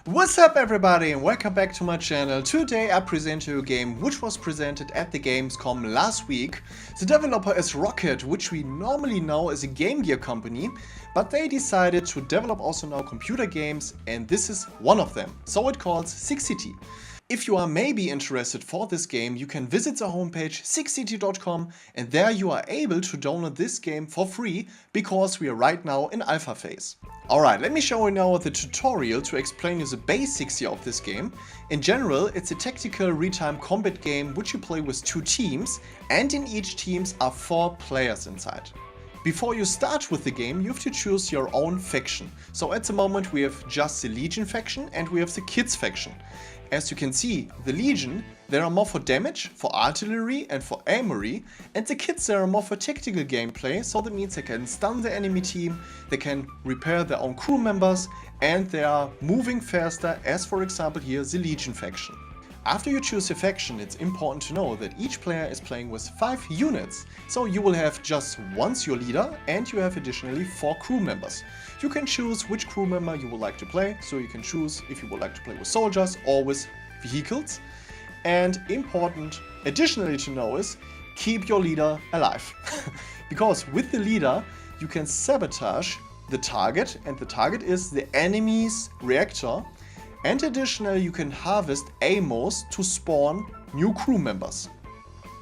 What's up everybody and welcome back to my channel. Today I present you a game which was presented at the Gamescom last week. The developer is Roccat, which we normally know as a Game Gear company, but they decided to develop also now computer games, and this is one of them. So it calls 6city. If you are maybe interested for this game, you can visit the homepage 6city.com, and there you are able to download this game for free because we are right now in alpha phase. Alright, let me show you now the tutorial to explain you the basics here of this game. In general, it's a tactical real-time combat game which you play with two teams, and in each teams are 4 players inside. Before you start with the game, you have to choose your own faction. So at the moment we have just the Legion faction and we have the Kids faction. As you can see, the Legion, they are more for damage, for artillery and for armory, and the Kids, they are more for tactical gameplay, so that means they can stun the enemy team, they can repair their own crew members, and they are moving faster, as for example here the Legion faction. After you choose your faction, it's important to know that each player is playing with 5 units, so you will have just once your leader and you have additionally 4 crew members. You can choose which crew member you would like to play, so you can choose if you would like to play with soldiers or with vehicles. And important additionally to know is, keep your leader alive. Because with the leader you can sabotage the target, and the target is the enemy's reactor. And additionally, you can harvest ammos to spawn new crew members.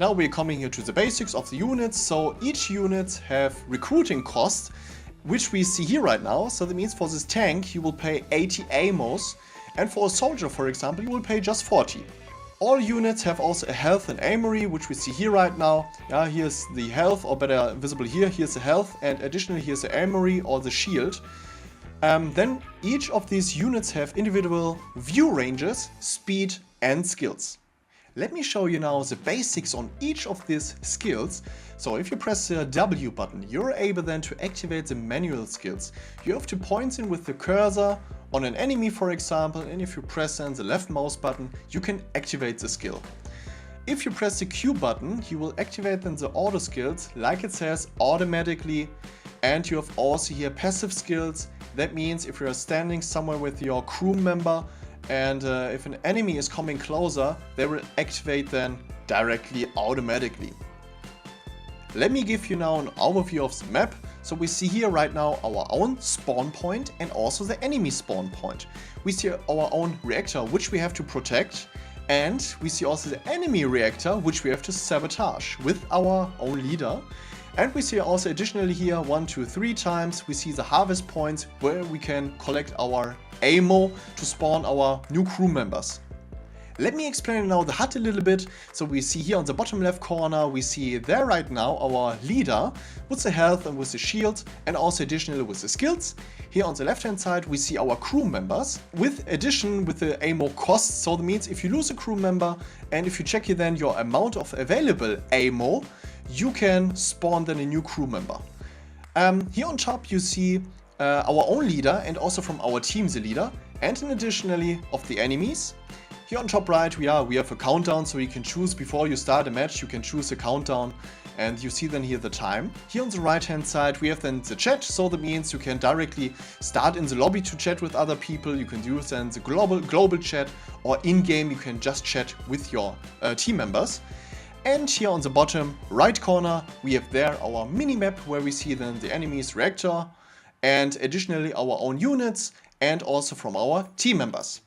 Now we're coming here to the basics of the units. So each unit have recruiting costs, which we see here right now. So that means for this tank you will pay 80 ammos, and for a soldier, for example, you will pay just 40. All units have also a health and armory, which we see here right now. Here's the health, or better visible here, here's the health, and additionally here's the armory or the shield. Then each of these units have individual view ranges, speed and skills. Let me show you now the basics on each of these skills. So if you press the W button, you're able then to activate the manual skills. You have to point in with the cursor on an enemy, for example, and if you press then the left mouse button, you can activate the skill. If you press the Q button, you will activate then the auto skills, like it says, automatically. And you have also here passive skills. That means if you're standing somewhere with your crew member and if an enemy is coming closer, they will activate then directly automatically. Let me give you now an overview of the map. So we see here right now our own spawn point and also the enemy spawn point. We see our own reactor, which we have to protect. And we see also the enemy reactor, which we have to sabotage with our own leader. And we see also additionally here 1, 2, 3 times we see the harvest points where we can collect our ammo to spawn our new crew members. Let me explain now the HUD a little bit. So we see here on the bottom left corner, we see there right now our leader with the health and with the shield, and also additionally with the skills. Here on the left hand side we see our crew members with addition with the ammo costs. So that means if you lose a crew member and if you check here then your amount of available ammo, you can spawn then a new crew member. Here on top you see our own leader and also from our team the leader, and in additionally of the enemies. Here on top right we have a countdown, so you can choose before you start a match, you can choose a countdown and you see then here the time. Here on the right hand side we have then the chat, so that means you can directly start in the lobby to chat with other people. You can use then the global chat, or in-game you can just chat with your team members. And here on the bottom right corner we have there our mini-map where we see then the enemy's reactor and additionally our own units and also from our team members.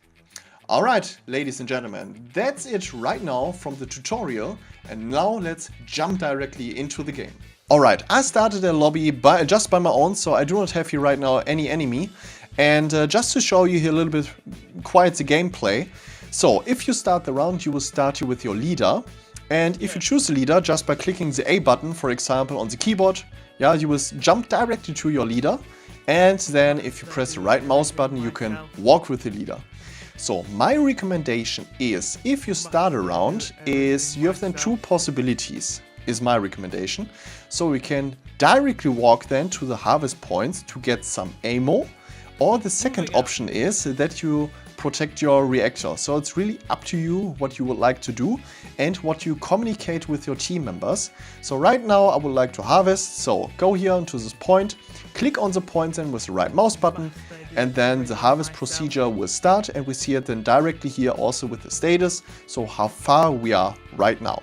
Alright, ladies and gentlemen, that's it right now from the tutorial, and now let's jump directly into the game. Alright, I started a lobby just by my own, so I do not have here right now any enemy. And just to show you here a little bit quite the gameplay. So if you start the round, you will start here with your leader. And if you choose the leader just by clicking the A button, for example, on the keyboard, you will jump directly to your leader. And then if you press the right mouse button, you can walk with the leader. So my recommendation is, if you start a round, is you have then 2 possibilities, is my recommendation. So we can directly walk then to the harvest points to get some ammo. Or the second option is that you protect your reactor. So it's really up to you what you would like to do and what you communicate with your team members. So right now I would like to harvest, so go here onto this point, click on the point then with the right mouse button, and then the harvest procedure will start, and we see it then directly here also with the status, so how far we are right now.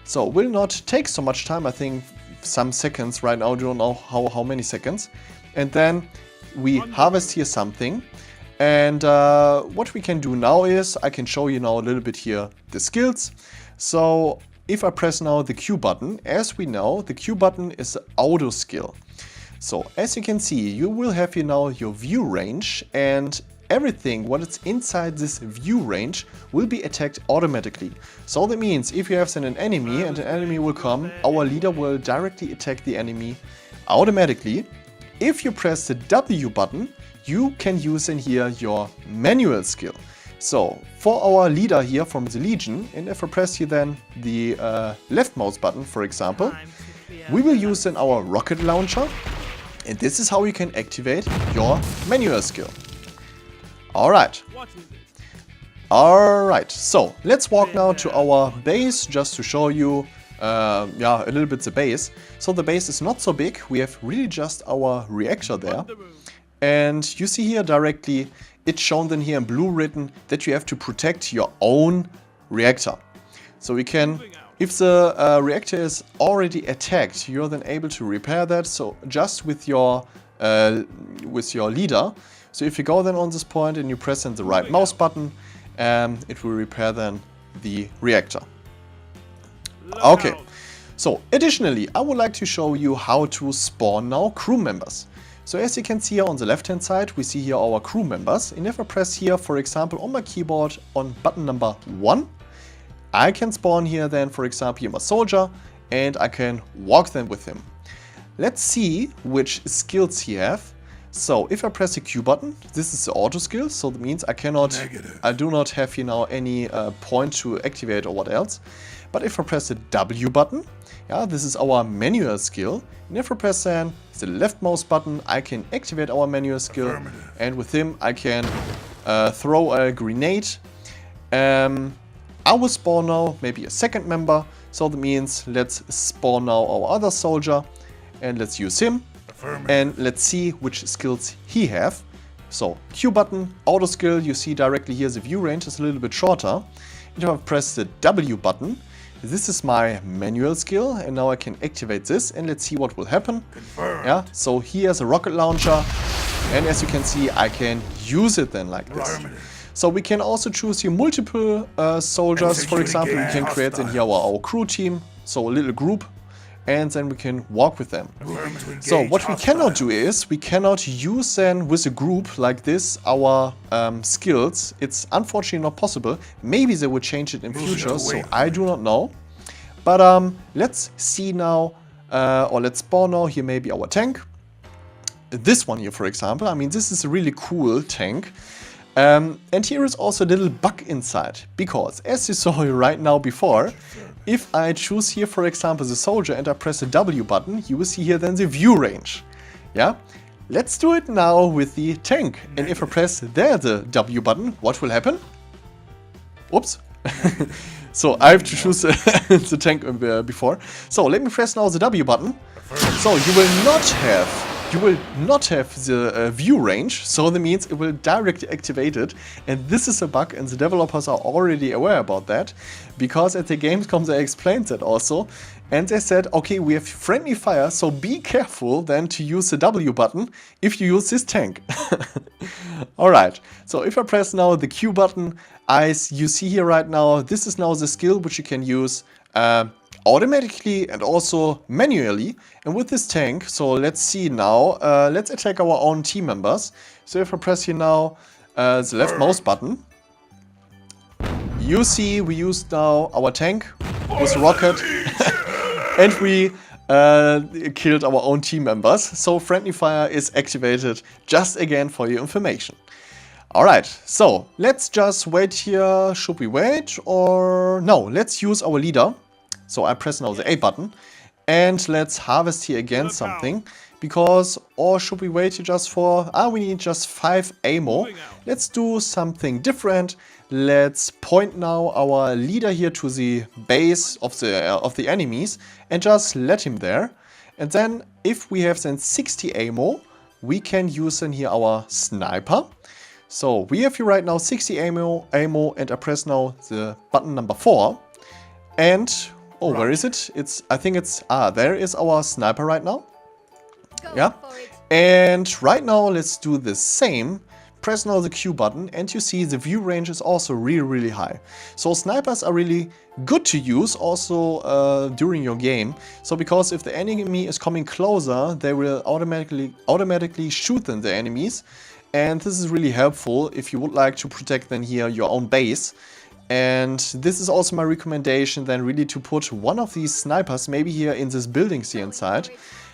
So it will not take so much time, I think some seconds right now, I don't know how many seconds. And then we harvest here something. And what we can do now is, I can show you now a little bit here the skills. So if I press now the Q button, as we know, the Q button is the auto skill. So as you can see, you will have here now your view range, and everything what is inside this view range will be attacked automatically. So that means if you have sent an enemy and an enemy will come, our leader will directly attack the enemy automatically. If you press the W button, you can use in here your manual skill. So for our leader here from the Legion, and if I press here then the left mouse button, for example, we will use then our rocket launcher, and this is how you can activate your manual skill. Alright. Alright, so let's walk now to our base just to show you a little bit the base. So the base is not so big, we have really just our reactor there. And you see here directly, it's shown then here in blue written that you have to protect your own reactor. So we can, if the reactor is already attacked, you're then able to repair that. So just with your leader. So if you go then on this point and you press then the right mouse button, it will repair then the reactor. Okay. So additionally, I would like to show you how to spawn now crew members. So as you can see here on the left hand side, we see here our crew members. And if I press here, for example, on my keyboard on button number 1, I can spawn here then, for example, here my soldier, and I can walk then with him. Let's see which skills he have. So if I press the Q button, this is the auto skill, so that means I do not have here now any point to activate or what else. But if I press the W button, this is our manual skill. And if I press then the left mouse button, I can activate our manual skill. And with him, I can throw a grenade. I will spawn now maybe a second member. So that means let's spawn now our other soldier. And let's use him. And let's see which skills he have. So Q button, auto skill, you see directly here the view range is a little bit shorter. And if I press the W button, this is my manual skill, and now I can activate this, and let's see what will happen. Yeah, so he has a rocket launcher, and as you can see, I can use it then like this. So we can also choose here multiple soldiers. For example, we can create in here our crew team, so a little group, and then we can walk with them. So what we cannot do is, we cannot use then with a group like this our skills. It's unfortunately not possible. Maybe they will change it in future, so I do not know. But let's see now, or let's spawn now here maybe our tank. This one here, for example, I mean, this is a really cool tank. And here is also a little bug inside, because as you saw right now before, if I choose here, for example, the soldier and I press the W button, you will see here then the view range. Yeah, let's do it now with the tank. And if I press there the W button, what will happen? Oops. So I have to choose the tank before. So let me press now the W button. So you will not have the view range, so that means it will directly activate it. And this is a bug, and the developers are already aware about that, because at the Gamescom they explained that also. And they said, okay, we have friendly fire, so be careful then to use the W button if you use this tank. Alright, so if I press now the Q button, you see here right now, this is now the skill which you can use automatically and also manually. And with this tank, so let's see now, let's attack our own team members. So if I press here now the left mouse button, you see we used now our tank with Roccat and we killed our own team members. So friendly fire is activated, just again for your information. Alright, so let's just wait here. Should we wait or no? Let's use our leader. So I press now the A button, and let's harvest here again something, because, or should we wait here just for, we need just 5 ammo. Let's do something different. Let's point now our leader here to the base of the enemies and just let him there. And then if we have then 60 ammo, we can use in here our sniper. So we have here right now 60 ammo, and I press now the button number 4. And, oh, where is it? I think it's, there is our sniper right now. Yeah. And right now, let's do the same. Press now the Q button, and you see the view range is also really high. So snipers are really good to use also during your game. So because if the enemy is coming closer, they will automatically shoot then the enemies. And this is really helpful if you would like to protect then here your own base. And this is also my recommendation then really to put one of these snipers maybe here in this buildings here inside.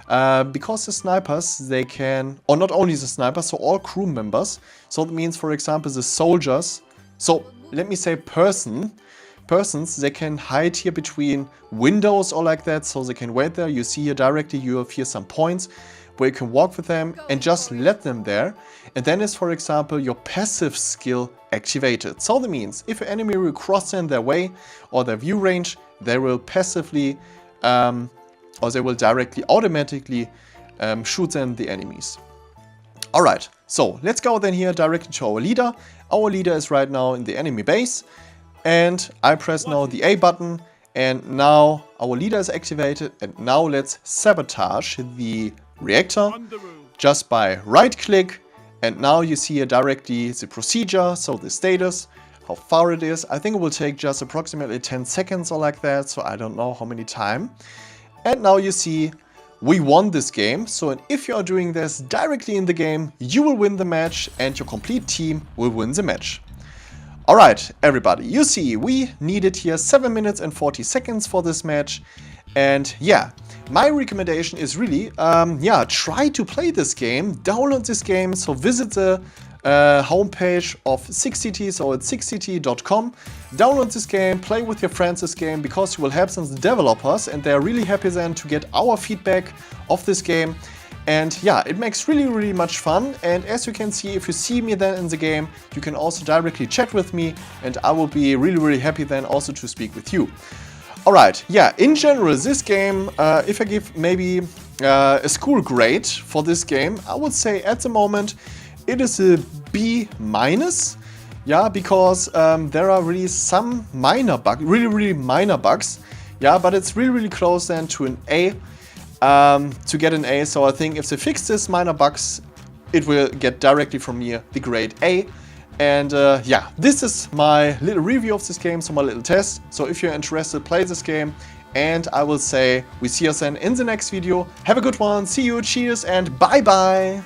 Because the snipers, they can, or not only the snipers, so all crew members. So that means, for example, the soldiers, so let me say persons, they can hide here between windows or like that, so they can wait there. You see here directly, you have here some points where you can walk with them and just let them there. And then is, for example, your passive skill activated. So that means if an enemy will cross in their way or their view range, they will passively or they will directly automatically shoot then the enemies. Alright, so let's go then here directly to our leader. Our leader is right now in the enemy base, and I press now the A button, and now our leader is activated. And now let's sabotage the reactor just by right click. And now you see here directly the procedure, so the status, how far it is. I think it will take just approximately 10 seconds or like that, so I don't know how many time. And now you see we won this game. So if you are doing this directly in the game, you will win the match and your complete team will win the match. Alright, everybody, you see we needed here 7 minutes and 40 seconds for this match. And yeah, my recommendation is really, try to play this game, download this game. So visit the homepage of 6CT, so it's 6CT.com. Download this game, play with your friends this game, because you will help some developers, and they are really happy then to get our feedback of this game. And yeah, it makes really much fun. And as you can see, if you see me then in the game, you can also directly chat with me, and I will be really happy then also to speak with you. Alright, yeah, in general, this game, if I give maybe a school grade for this game, I would say at the moment it is a B-, yeah, because there are really some minor bugs, really minor bugs, yeah, but it's really close then to an A, to get an A. So I think if they fix this minor bugs, it will get directly from here the grade A. And yeah, this is my little review of this game, so my little test. So if you're interested, play this game, and I will say we see us then in the next video. Have a good one, see you, cheers, and bye bye!